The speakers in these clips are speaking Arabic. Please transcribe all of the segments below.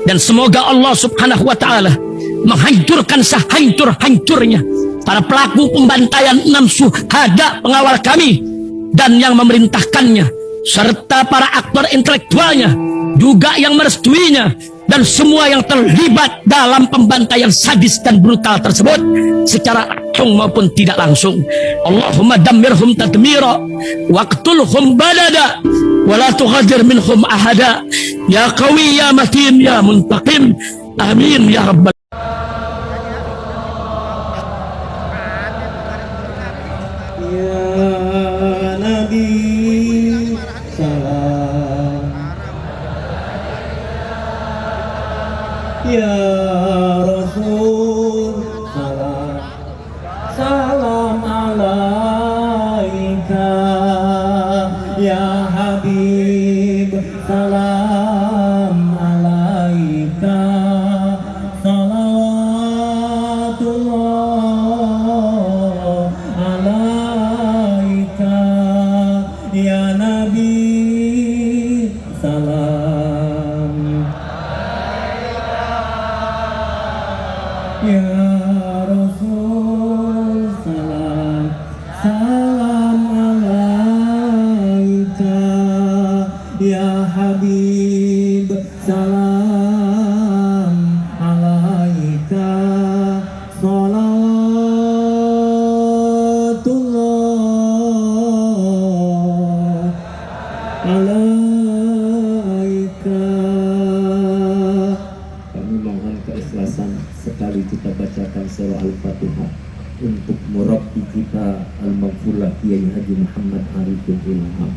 Dan semoga Allah subhanahu wa ta'ala menghancurkan sehancur-hancurnya para pelaku pembantaian 6 syuhada pengawal kami dan yang memerintahkannya, serta para aktor intelektualnya juga yang merestuinya, dan semua yang terlibat dalam pembantaian sadis dan brutal tersebut secara langsung maupun tidak langsung. Allahumma dammirhum tadmira waqtulhum balada wala tughadir minhum ahada ya qawi ya matin ya muntaqim amin ya rabbal. Ya Nabi salam, ya Rasul salam, salam alaika, ya Habib salam alaika, salawatullah alaika, ya Nabi salam, ya Rasul salam, salam alaika, ya Habib salam alaika, salawatullah alaika. Kami mohon keikhlasan sekali kita bacakan surah Al-Fatihah untuk murabbi kita Al-Maghfurlah Kiai Haji Muhammad Arifin Ilham,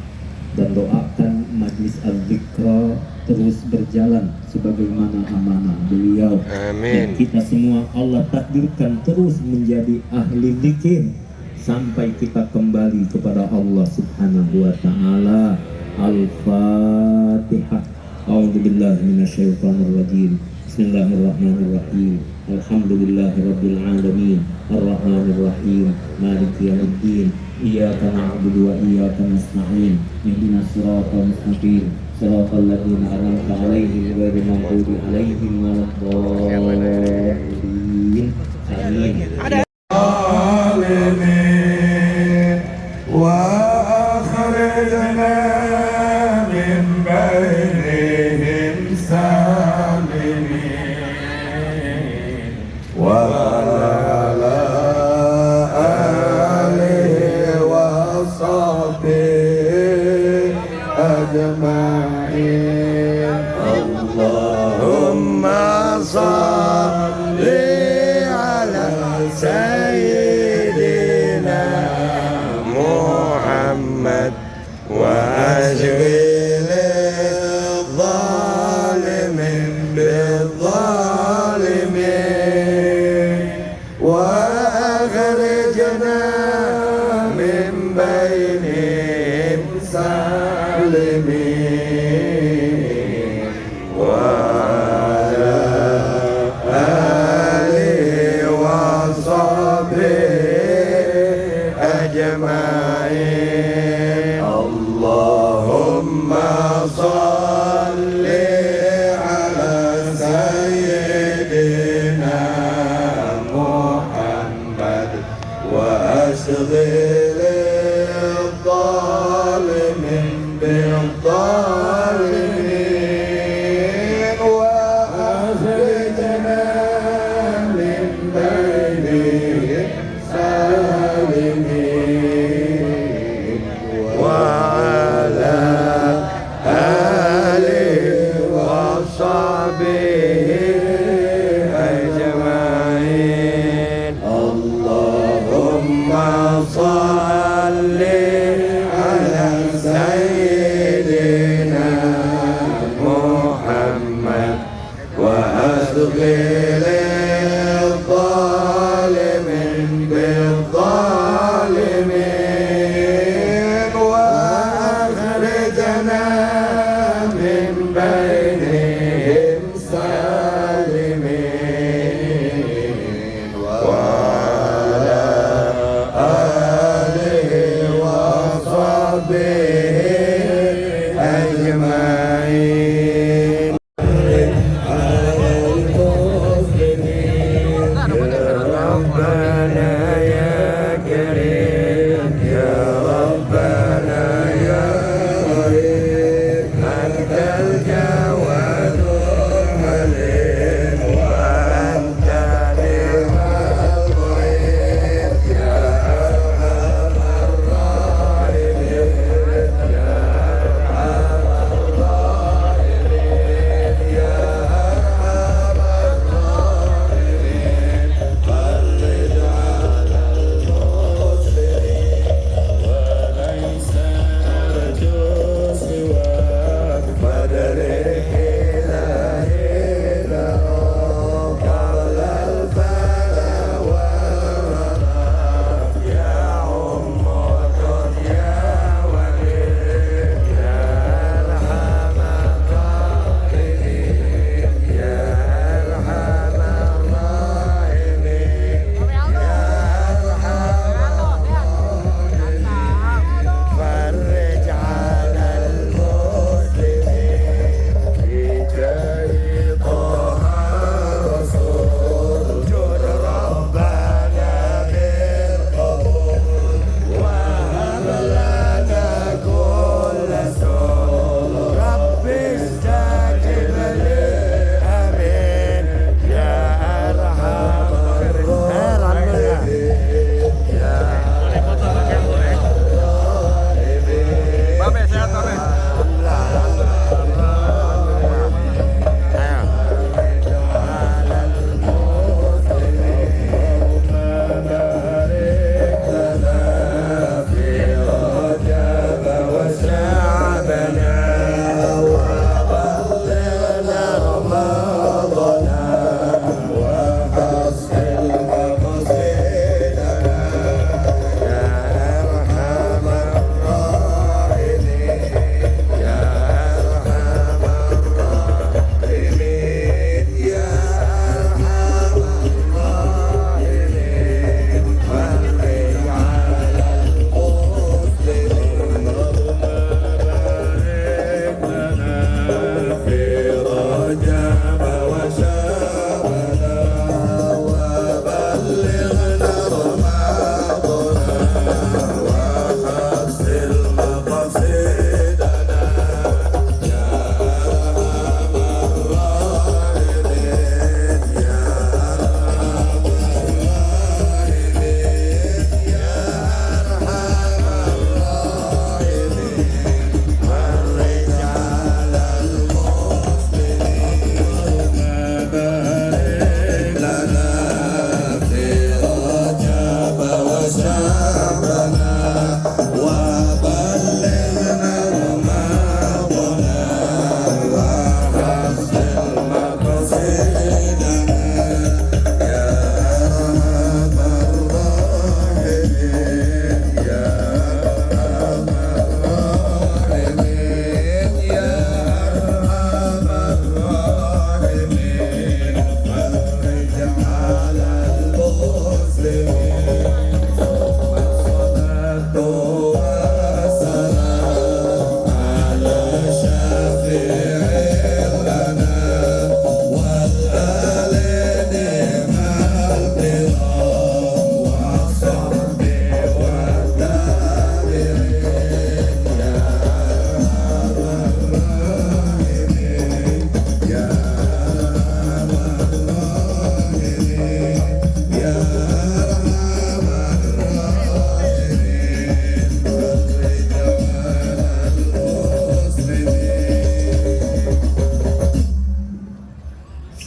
dan doakan majlis al-Zikra terus berjalan sebagaimana amanah beliau. Amin. Dan kita semua Allah takdirkan terus menjadi ahli zikir sampai kita kembali kepada Allah Subhanahu wa taala. Al-Fatihah. A'udzubillahi minasyaitonirrajim. Bismillahirrahmanirrahim. Alhamdulillahirabbil alamin. Arrahmanirrahim. Maliki yaumiddin. Iyyaka na'budu wa iyyaka nasta'in. Ihdinas siratal mustaqim. Siratal ladzina an'amta 'alaihim ghairil maghdubi 'alaihim waladdallin. Amin. وأخرجنا من بينهم سالمين وعلى آله وصحبه أجمعين. اللهم صل على سيدنا محمد وأشغل الظالمين بالظالمين وأخرجنا من بينهم سالمين وعلى آله وصحبه أجمعين. اللهم صل على سيدنا محمد وأشغل الظالمين بالظالمين وأخرجنا من بينهم سالمين وعلى آله وصحبه أجمعين. اللهم صل على سيدنا محمد وأشغل الظالمين بالظالمين وأخرجنا من بينهم سالمين وعلى آله وصحبه أجمعين.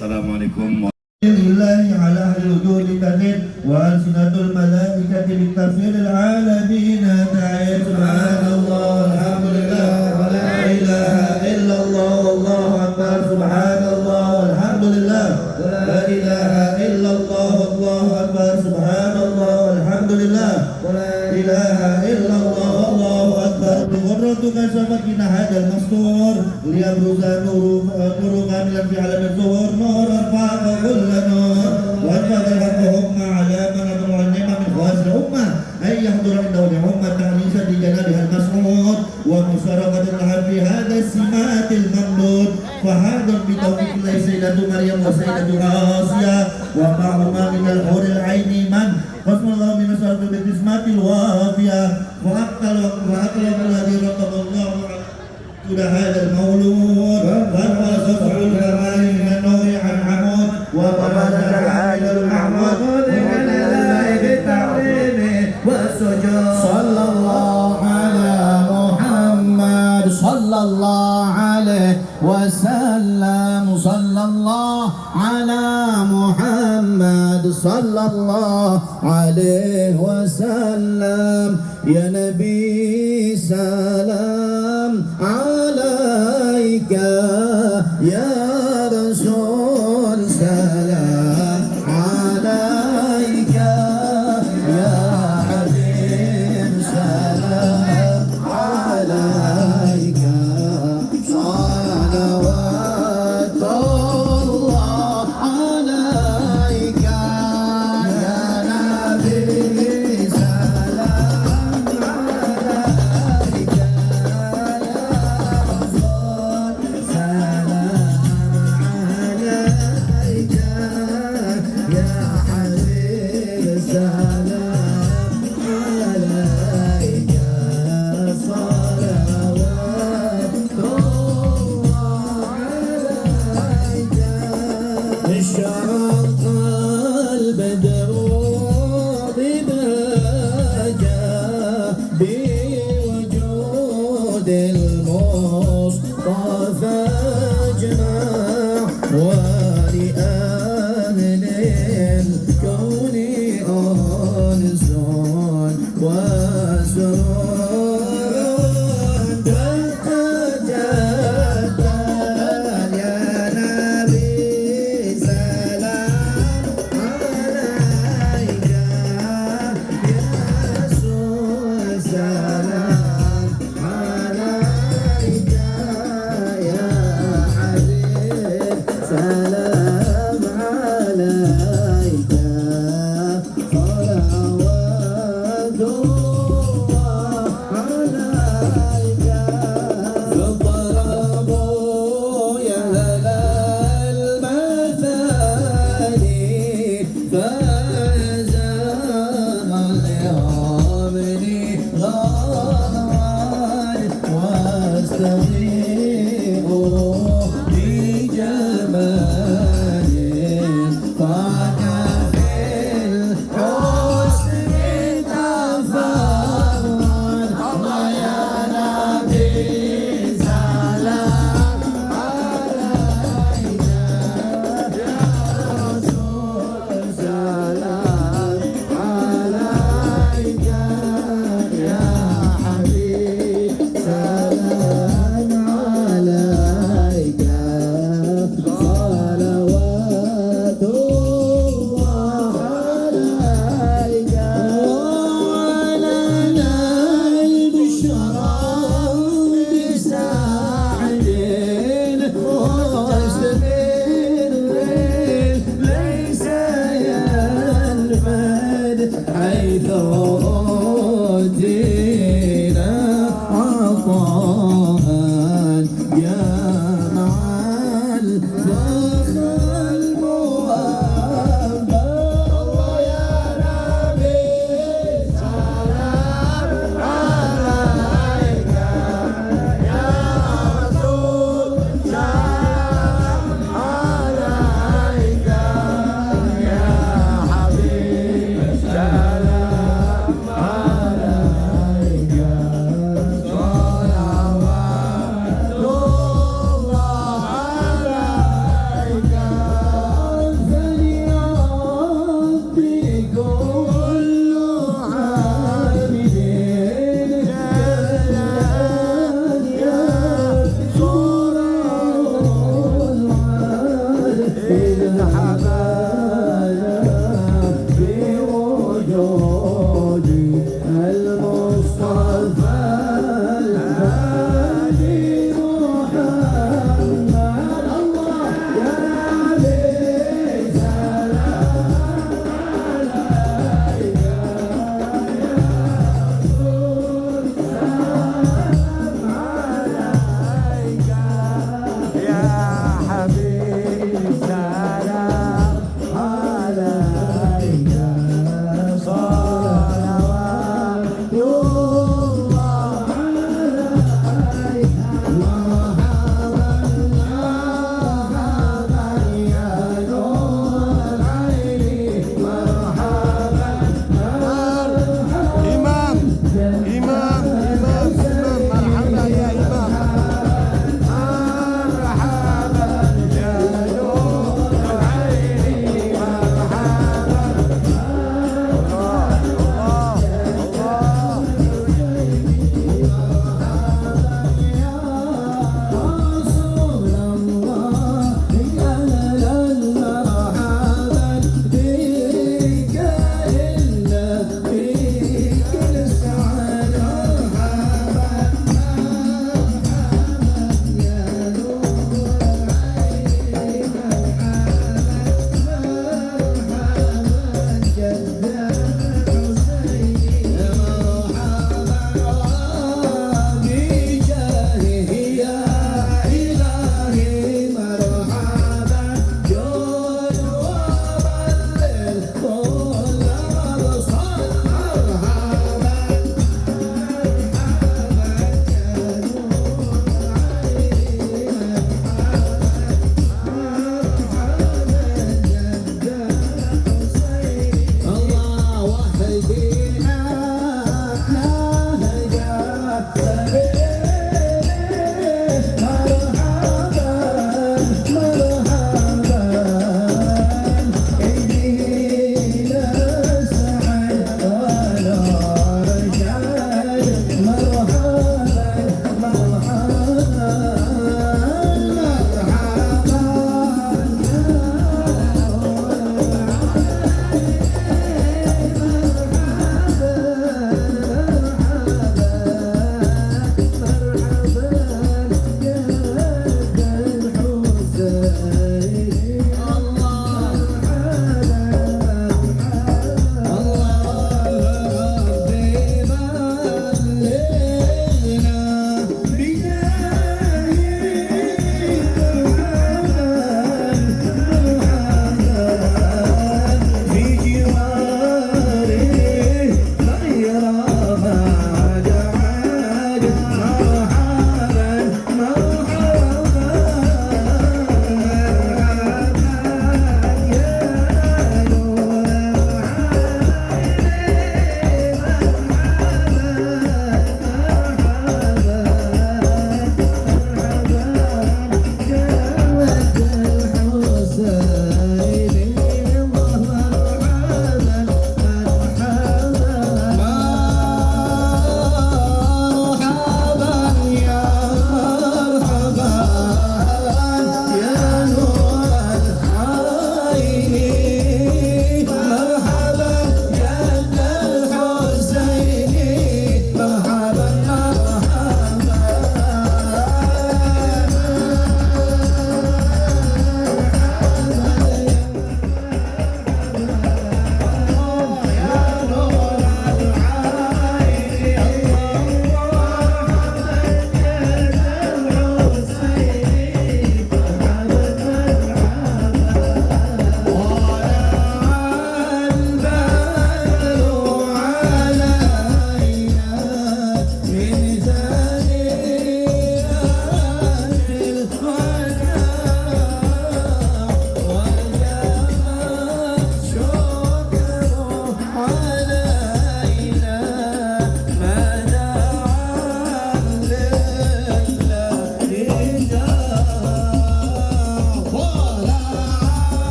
Assalamualaikum. لله على أهل الوجود كثير وألسنة الملائكة بالتفسير العالمين داعية سبحان الله الحمد لله ولا إله إلا الله والله أكبر سبحان الله والحمد لله لا إله إلا الله والله أكبر سبحان الله والحمد لله ولا إله إلا الله والله أكبر بقدرتك سبقنا هذا المستور ليبرز نور كاملا في عالم الظهور نور أرفع كل نور وأنفذ الحق على من أمر النعمة من خواص الأمة أن يحضر عنده لأمة تأنيسا لجنابها المسعود ومشاركة لها في هذا السمات الممدود فهذا بتوفيق الله سيدة مريم وسيدة آسيا ومعهما من الحور العين من قسم الله من الشرف بالقسمات الوافية وأقلب الذي رتب الله على هذا المولود وأنفذ سبع الكمال من النور عن عمود وبرز العالم المحمود من الله بالتعظيم والسجود صلى الله على محمد صلى الله عليه وسلم صلى الله على محمد صلى الله عليه وسلم يا نبي سلام عليك يا رسول سلام عليك يا حبيب سلام عليك صلوات الله عليك يا نبي سلام عليك يا رسول سلام عليك يا حبيب سلام عليك صلوات الله عليك اشرق البدر ببهجة بوجود المصطفى اجمع ولأهل الكون أنس وسرور تتجدد يا نبي سلام عليك يا رسول سلام عليك يا حبيب سلام عليك صلوات الله عليك فضربوا يا المثاني فزام اليمن غار واستغيثوا بجمال قد في الحسن تفرد الله يا نبي سلام عليك يا رسول سلام عليك يا حبيب سلام عليك صلوات حمانا بوجود المصطفى الهادي محمد الله يا علي سلام عليك يا حبيبي سلام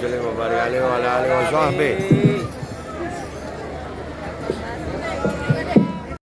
وسلم وبارك عليه وعلى آله وصحبه